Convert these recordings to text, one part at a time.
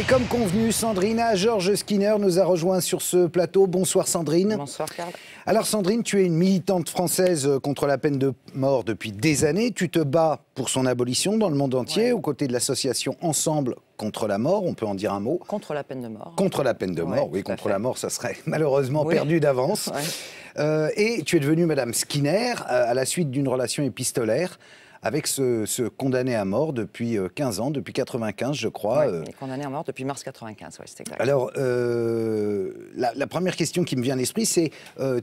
Et comme convenu, Sandrine Georges Skinner nous a rejoint sur ce plateau. Bonsoir Sandrine. Bonsoir Karl. Alors Sandrine, tu es une militante française contre la peine de mort depuis des années. Tu te bats pour son abolition dans le monde entier, aux côtés de l'association Ensemble contre la mort, on peut en dire un mot. Contre la peine de mort. Contre la peine de mort, oui, contre la mort, ça serait malheureusement perdu d'avance. Et tu es devenue Madame Skinner à la suite d'une relation épistolaire avec ce condamné à mort depuis 15 ans, depuis 95 je crois. Oui, il est condamné à mort depuis mars 95, oui, c'est exact. Alors, la première question qui me vient à l'esprit, c'est,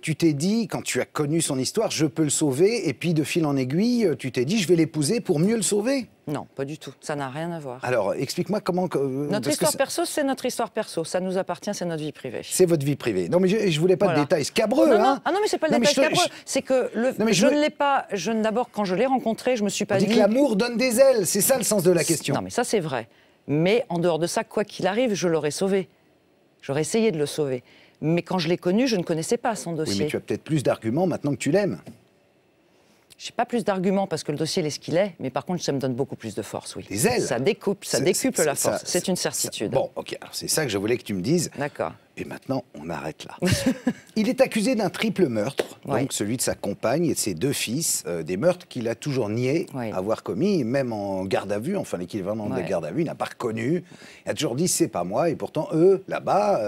tu t'es dit, quand tu as connu son histoire, je peux le sauver, et puis de fil en aiguille, tu t'es dit, je vais l'épouser pour mieux le sauver? Non, pas du tout, ça n'a rien à voir. Alors, explique-moi comment... Notre histoire perso, c'est notre histoire perso, ça nous appartient, c'est notre vie privée. C'est votre vie privée. Non, mais je voulais pas de détails scabreux, hein. Ah non, mais c'est pas le détail scabreux, c'est que je ne l'ai pas... D'abord, quand je l'ai rencontré, je me suis pas dit... On dit que l'amour donne des ailes, c'est ça le sens de la question. Non, mais ça, c'est vrai. Mais en dehors de ça, quoi qu'il arrive, je l'aurais sauvé. J'aurais essayé de le sauver. Mais quand je l'ai connu, je ne connaissais pas son dossier. Oui, mais tu as peut-être plus d'arguments maintenant que tu l'aimes. Je n'ai pas plus d'arguments parce que le dossier est ce qu'il est, mais par contre, ça me donne beaucoup plus de force, oui. Des ailes. Ça décuple la force, c'est une certitude. Bon, ok, alors c'est ça que je voulais que tu me dises. D'accord. Et maintenant, on arrête là. Il est accusé d'un triple meurtre, donc celui de sa compagne et de ses deux fils, des meurtres qu'il a toujours nié avoir commis, même en garde à vue, enfin l'équivalent de la garde à vue, il n'a pas reconnu. Il a toujours dit, c'est pas moi, et pourtant, eux, là-bas,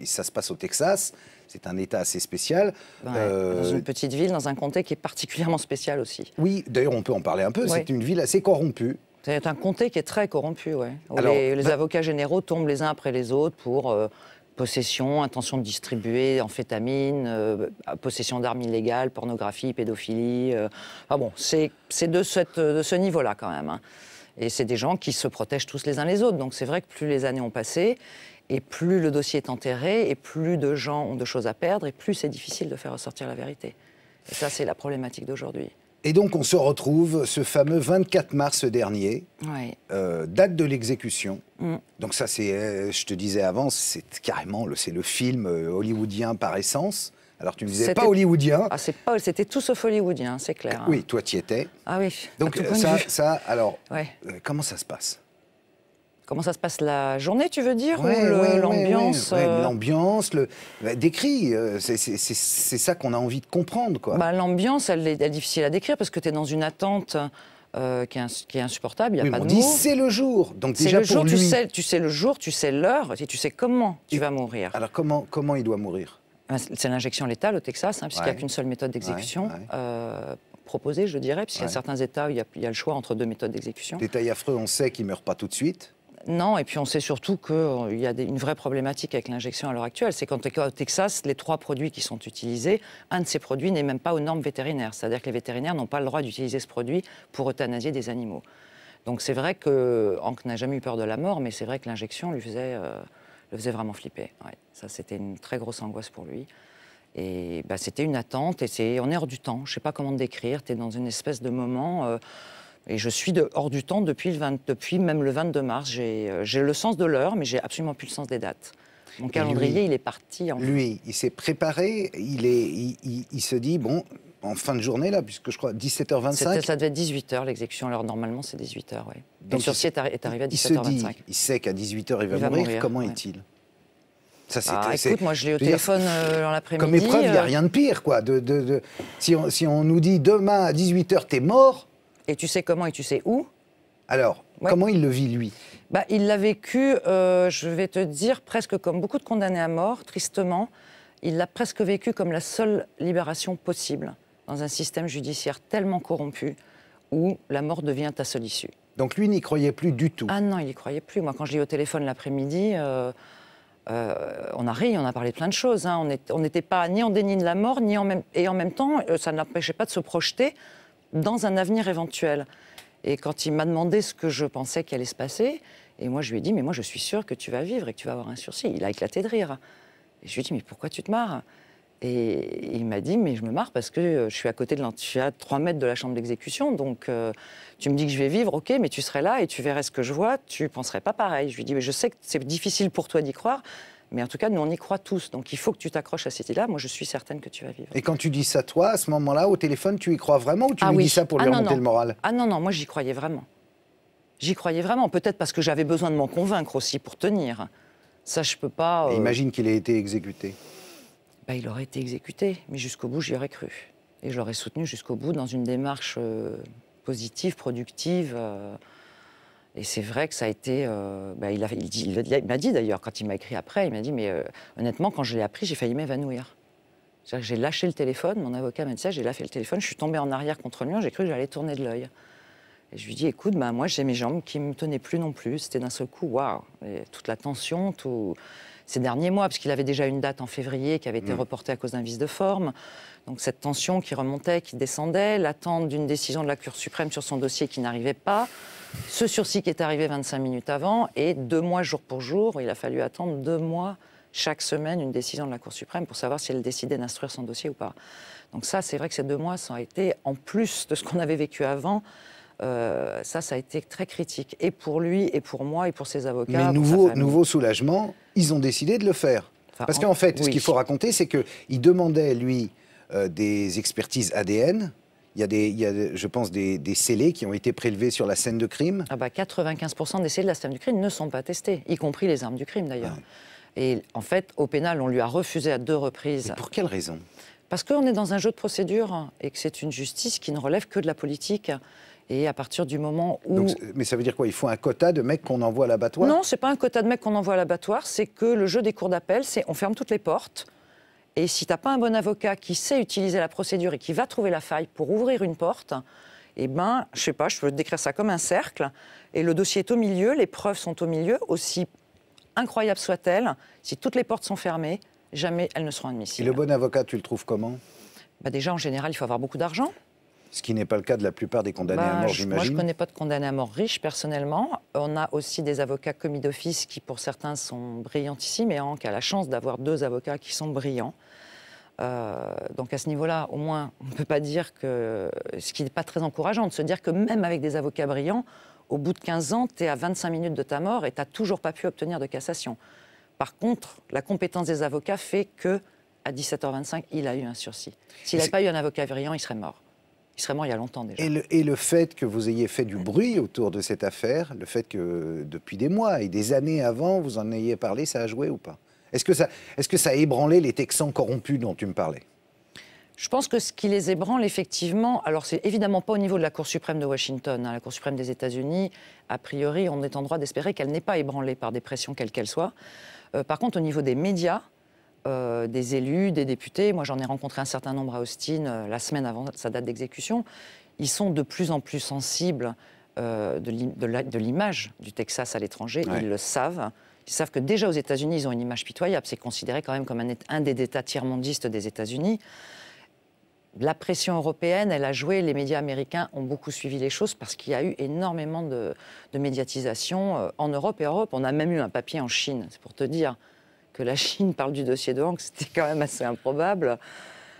ça se passe au Texas. C'est un État assez spécial. Dans une petite ville, dans un comté qui est particulièrement spécial aussi. Oui, d'ailleurs, on peut en parler un peu. C'est une ville assez corrompue. C'est un comté qui est très corrompu, oui. Les avocats généraux tombent les uns après les autres pour possession, intention de distribuer, amphétamine, possession d'armes illégales, pornographie, pédophilie. Bon, c'est de ce niveau-là quand même. Hein. Et c'est des gens qui se protègent tous les uns les autres. Donc c'est vrai que plus les années ont passé, et plus le dossier est enterré, et plus de gens ont de choses à perdre, et plus c'est difficile de faire ressortir la vérité. Et ça, c'est la problématique d'aujourd'hui. Et donc, on se retrouve ce fameux 24 mars dernier, date de l'exécution. Donc ça, c'est, je te disais avant, c'est carrément c'est le film hollywoodien par essence. Alors, tu me disais pas hollywoodien. Ah, c'était tout sauf hollywoodien, c'est clair. Hein. Oui, toi, tu y étais. Ah oui. Donc alors, comment ça se passe ? Comment ça se passe la journée, tu veux dire, ou l'ambiance L'ambiance, décrit, c'est ça qu'on a envie de comprendre, quoi. L'ambiance, elle est difficile à décrire parce que tu es dans une attente qui est insupportable, il n'y a pas de mots. On dit c'est le jour, donc déjà le jour, pour lui... tu sais le jour, tu sais l'heure, et tu sais comment tu vas mourir. Alors comment il doit mourir ? C'est l'injection létale au Texas, hein, puisqu'il n'y a qu'une seule méthode d'exécution. Proposée, je dirais, puisqu'il y a certains États où il y a le choix entre deux méthodes d'exécution. Détail affreux, on sait qu'il ne meurt pas tout de suite. Non, et puis on sait surtout qu'il y a une vraie problématique avec l'injection à l'heure actuelle. C'est qu'au Texas, les 3 produits qui sont utilisés, un de ces produits n'est même pas aux normes vétérinaires. C'est-à-dire que les vétérinaires n'ont pas le droit d'utiliser ce produit pour euthanasier des animaux. Donc c'est vrai que Hank n'a jamais eu peur de la mort, mais c'est vrai que l'injection le faisait vraiment flipper. Ouais, ça, c'était une très grosse angoisse pour lui. Et c'était une attente, et on est hors du temps. Je ne sais pas comment te décrire. Tu es dans une espèce de moment... Et je suis hors du temps depuis même le 22 mars. J'ai le sens de l'heure, mais j'ai absolument plus le sens des dates. Mon calendrier, il est parti. Lui, il s'est préparé, il se dit, bon, en fin de journée, là, puisque je crois 17h25... Ça devait être 18h, l'exécution. Alors normalement, c'est 18h, oui. Donc, le sursis est arrivé à 17h25. Il sait qu'à 18h, il va mourir. Comment est-il ? Ça, écoute, moi, je l'ai au téléphone dans l'après-midi. Comme épreuve, il n'y a rien de pire, quoi. Si on nous dit, demain, à 18h, t'es mort... Et tu sais comment et tu sais où. Alors, comment il le vit, lui ? Il l'a vécu, je vais te dire, presque comme beaucoup de condamnés à mort, tristement. Il l'a presque vécu comme la seule libération possible dans un système judiciaire tellement corrompu où la mort devient ta seule issue. Donc lui n'y croyait plus du tout ? Ah non, il n'y croyait plus. Moi, quand je l'ai eu au téléphone l'après-midi, on a ri, on a parlé de plein de choses. Hein. On n'était pas ni en déni de la mort, et en même temps, ça ne l'empêchait pas de se projeter dans un avenir éventuel. Et quand il m'a demandé ce que je pensais qu'il allait se passer, et moi je lui ai dit, mais moi je suis sûre que tu vas vivre et que tu vas avoir un sursis. Il a éclaté de rire. Et je lui ai dit, mais pourquoi tu te marres ? Et il m'a dit, mais je me marre parce que je suis à 3 mètres de la chambre d'exécution, donc tu me dis que je vais vivre, ok, mais tu serais là et tu verrais ce que je vois, tu penserais pas pareil. Je lui ai dit, mais je sais que c'est difficile pour toi d'y croire, mais en tout cas, nous, on y croit tous. Donc, il faut que tu t'accroches à cette idée-là. Moi, je suis certaine que tu vas vivre. Et quand tu dis ça, toi, à ce moment-là, au téléphone, tu y crois vraiment ou tu lui dis ça pour lui remonter le moral ? Ah non, moi, j'y croyais vraiment. J'y croyais vraiment. Peut-être parce que j'avais besoin de m'en convaincre aussi pour tenir. Ça, je peux pas... Imagine qu'il ait été exécuté. Bah, il aurait été exécuté, mais jusqu'au bout, j'y aurais cru. Et je l'aurais soutenu jusqu'au bout dans une démarche positive, productive. Et c'est vrai que ça a été... il m'a dit d'ailleurs, quand il m'a écrit après, il m'a dit, mais honnêtement, quand je l'ai appris, j'ai failli m'évanouir. J'ai lâché le téléphone, mon avocat m'a dit ça, j'ai lâché le téléphone, je suis tombée en arrière contre le mur, j'ai cru que j'allais tourner de l'œil. Et je lui dis, écoute, bah, moi j'ai mes jambes qui ne me tenaient plus non plus. C'était d'un seul coup, waouh, toute la tension, tous ces derniers mois, parce qu'il avait déjà une date en février qui avait été reportée à cause d'un vice de forme. Donc cette tension qui remontait, qui descendait, l'attente d'une décision de la Cour suprême sur son dossier qui n'arrivait pas, ce sursis qui est arrivé 25 minutes avant, et 2 mois jour pour jour, il a fallu attendre 2 mois chaque semaine une décision de la Cour suprême pour savoir si elle décidait d'instruire son dossier ou pas. Donc ça, c'est vrai que ces 2 mois, ça a été, en plus de ce qu'on avait vécu avant, ça a été très critique, et pour lui, et pour moi, et pour ses avocats. Mais nouveau soulagement, ils ont décidé de le faire. Enfin, parce qu'en fait, ce qu'il faut raconter, c'est qu'il demandait, lui, des expertises ADN. Il y a, je pense, des scellés qui ont été prélevés sur la scène de crime. 95% des scellés de la scène du crime ne sont pas testés, y compris les armes du crime, d'ailleurs. Ouais. Et en fait, au pénal, on lui a refusé à 2 reprises. Mais pour quelle raison? Parce qu'on est dans un jeu de procédure et que c'est une justice qui ne relève que de la politique. Et à partir du moment où... Donc, mais ça veut dire quoi? Il faut un quota de mecs qu'on envoie à l'abattoir? Non, c'est pas un quota de mecs qu'on envoie à l'abattoir, c'est que le jeu des cours d'appel, c'est on ferme toutes les portes, et si t'as pas un bon avocat qui sait utiliser la procédure et qui va trouver la faille pour ouvrir une porte, eh ben, je sais pas, je peux décrire ça comme un cercle, et le dossier est au milieu, les preuves sont au milieu, aussi incroyables soient-elles, si toutes les portes sont fermées, jamais elles ne seront admissibles. Et le bon avocat, tu le trouves comment? Déjà, en général, il faut avoir beaucoup d'argent. Ce qui n'est pas le cas de la plupart des condamnés à mort, j'imagine. Moi, je ne connais pas de condamnés à mort riches, personnellement. On a aussi des avocats commis d'office qui, pour certains, sont brillantissimes. Et Hank a la chance d'avoir 2 avocats qui sont brillants. Donc, à ce niveau-là, au moins, on ne peut pas dire que... Ce qui n'est pas très encourageant, de se dire que même avec des avocats brillants, au bout de 15 ans, tu es à 25 minutes de ta mort et tu n'as toujours pas pu obtenir de cassation. Par contre, la compétence des avocats fait qu'à 17h25, il a eu un sursis. S'il n'avait pas eu un avocat brillant, il serait mort. Il serait mort il y a longtemps déjà. Et le fait que vous ayez fait du bruit autour de cette affaire, le fait que depuis des mois et des années avant, vous en ayez parlé, ça a joué ou pas? Est-ce que ça a ébranlé les Texans corrompus dont tu me parlais? Je pense que ce qui les ébranle, effectivement, alors c'est évidemment pas au niveau de la Cour suprême de Washington, hein, la Cour suprême des États-Unis, a priori, on est en droit d'espérer qu'elle n'est pas ébranlée par des pressions quelles qu'elles soient. Par contre, au niveau des médias, des élus, des députés. Moi, j'en ai rencontré un certain nombre à Austin la semaine avant sa date d'exécution. Ils sont de plus en plus sensibles de l'image du Texas à l'étranger. Ouais. Ils le savent. Ils savent que déjà aux États-Unis, ils ont une image pitoyable. C'est considéré quand même comme un des États tiers-mondistes des États-Unis. La pression européenne, elle a joué. Les médias américains ont beaucoup suivi les choses parce qu'il y a eu énormément de médiatisation en Europe et Europe. On a même eu un papier en Chine, c'est pour te dire. Que la Chine parle du dossier de Hank, c'était quand même assez improbable.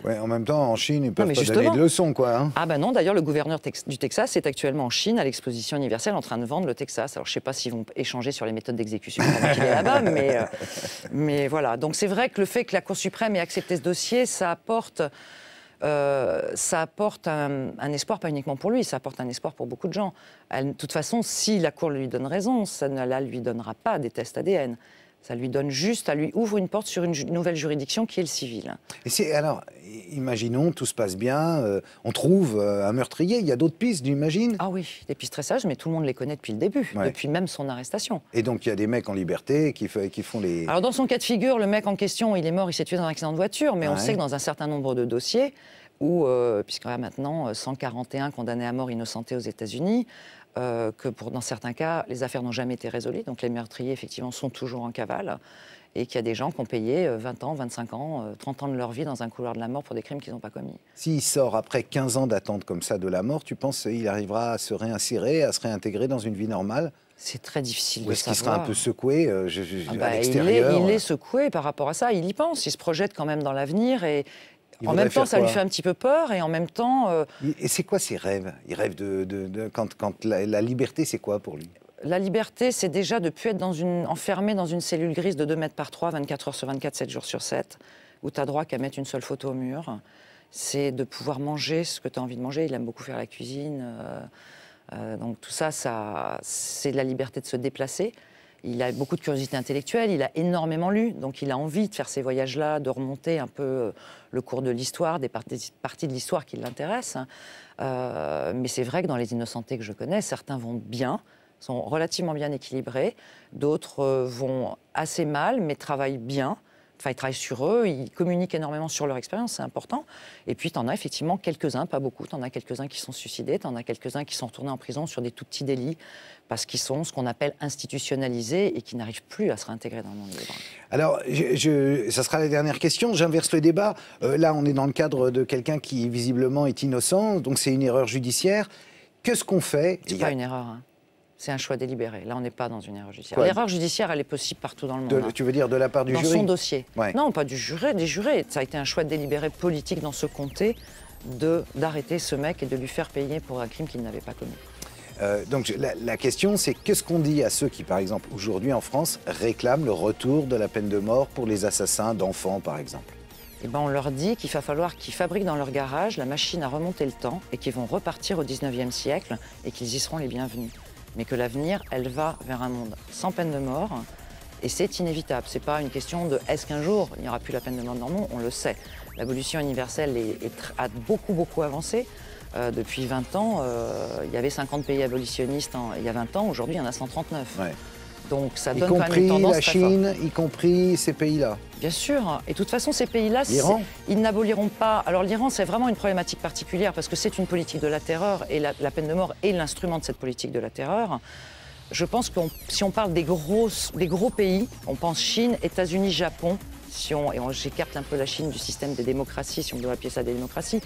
Ouais, en même temps, en Chine, ils peuvent pas donner de leçons, quoi. Hein. Ah ben non, d'ailleurs, le gouverneur du Texas est actuellement en Chine, à l'exposition universelle, en train de vendre le Texas. Alors, je ne sais pas s'ils vont échanger sur les méthodes d'exécution pendant qu'il est là-bas, mais voilà. Donc, c'est vrai que le fait que la Cour suprême ait accepté ce dossier, ça apporte un espoir, pas uniquement pour lui, ça apporte un espoir pour beaucoup de gens. De toute façon, si la Cour lui donne raison, ça ne lui donnera pas des tests ADN. Ça lui donne juste, ça lui ouvre une porte sur une nouvelle juridiction qui est le civil. Et alors, imaginons, tout se passe bien, on trouve un meurtrier, il y a d'autres pistes, j'imagine? Ah oui, des pistes très sages, mais tout le monde les connaît depuis le début, depuis même son arrestation. Et donc il y a des mecs en liberté qui font les... Alors dans son cas de figure, le mec en question, il est mort, il s'est tué dans un accident de voiture, mais on sait que dans un certain nombre de dossiers, où, puisqu'il y a maintenant 141 condamnés à mort innocentés aux États-Unis, que dans certains cas, les affaires n'ont jamais été résolues. Donc les meurtriers, effectivement, sont toujours en cavale. Et qu'il y a des gens qui ont payé 20 ans, 25 ans, 30 ans de leur vie dans un couloir de la mort pour des crimes qu'ils n'ont pas commis. S'il sort après 15 ans d'attente comme ça de la mort, tu penses qu'il arrivera à se réinsérer, à se réintégrer dans une vie normale? C'est très difficile de savoir. Ou est-ce qu'il sera un peu secoué à l'extérieur? Il est secoué par rapport à ça. Il y pense. Il se projette quand même dans l'avenir. Et en même temps, ça lui fait un petit peu peur, et en même temps... Et c'est quoi ses rêves? Il rêve quand la liberté, c'est quoi pour lui? La liberté, c'est déjà de ne plus être enfermé dans une cellule grise de 2 mètres par 3, 24 heures sur 24, 7 jours sur 7, où tu n'as droit qu'à mettre une seule photo au mur. C'est de pouvoir manger ce que tu as envie de manger. Il aime beaucoup faire la cuisine. Donc tout ça, c'est la liberté de se déplacer. Il a beaucoup de curiosité intellectuelle, il a énormément lu, donc il a envie de faire ces voyages-là, de remonter un peu le cours de l'histoire, des parties de l'histoire qui l'intéressent. Mais c'est vrai que dans les innocentés que je connais, certains vont bien, sont relativement bien équilibrés, d'autres vont assez mal, mais travaillent bien. Enfin, ils travaillent sur eux, ils communiquent énormément sur leur expérience, c'est important. Et puis, tu en as effectivement quelques-uns, pas beaucoup, tu en as quelques-uns qui sont suicidés, tu en as quelques-uns qui sont retournés en prison sur des tout petits délits, parce qu'ils sont ce qu'on appelle institutionnalisés et qui n'arrivent plus à se réintégrer dans le monde libre. Alors, ça sera la dernière question, j'inverse le débat. Là, on est dans le cadre de quelqu'un qui, visiblement, est innocent, donc c'est une erreur judiciaire. Qu'est-ce qu'on fait? C'est pas une erreur, hein. C'est un choix délibéré. Là, on n'est pas dans une erreur judiciaire. L'erreur judiciaire, elle est possible partout dans le monde. Tu veux dire de la part du jury? Dans son dossier. Ouais. Non, pas du juré, des jurés. Ça a été un choix délibéré politique dans ce comté d'arrêter ce mec et de lui faire payer pour un crime qu'il n'avait pas commis. Donc la question, c'est qu'est-ce qu'on dit à ceux qui, par exemple, aujourd'hui en France, réclament le retour de la peine de mort pour les assassins d'enfants, par exemple? Eh ben, on leur dit qu'il va falloir qu'ils fabriquent dans leur garage la machine à remonter le temps et qu'ils vont repartir au 19e siècle et qu'ils y seront les bienvenus. Mais que l'avenir, elle va vers un monde sans peine de mort, et c'est inévitable. C'est pas une question de est-ce qu'un jour il n'y aura plus la peine de mort dans le monde, on le sait. L'abolition universelle a beaucoup avancé. Depuis 20 ans, il y avait 50 pays abolitionnistes il y a 20 ans, aujourd'hui il y en a 139. Ouais. Donc ça donne quand même une tendance très forte. Y compris la Chine, y compris ces pays-là. Bien sûr. Et de toute façon, ces pays-là, ils n'aboliront pas. Alors l'Iran, c'est vraiment une problématique particulière parce que c'est une politique de la terreur et la peine de mort est l'instrument de cette politique de la terreur. Je pense que si on parle des gros pays, on pense Chine, États-Unis, Japon. J'écarte un peu la Chine du système des démocraties, si on doit appeler ça des démocraties.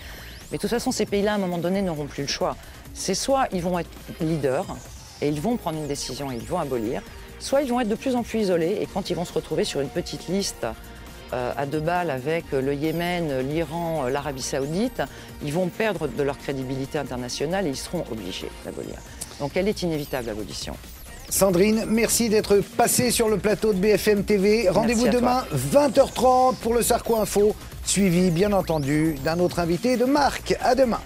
Mais de toute façon, ces pays-là, à un moment donné, n'auront plus le choix. C'est soit ils vont être leaders et ils vont prendre une décision et ils vont abolir, soit ils vont être de plus en plus isolés et quand ils vont se retrouver sur une petite liste à 2 balles avec le Yémen, l'Iran, l'Arabie Saoudite, ils vont perdre de leur crédibilité internationale et ils seront obligés d'abolir. Donc elle est inévitable, l'abolition. Sandrine, merci d'être passée sur le plateau de BFM TV. Rendez-vous demain, 20h30 pour le Sarko Info, suivi bien entendu d'un autre invité de Marc. À demain.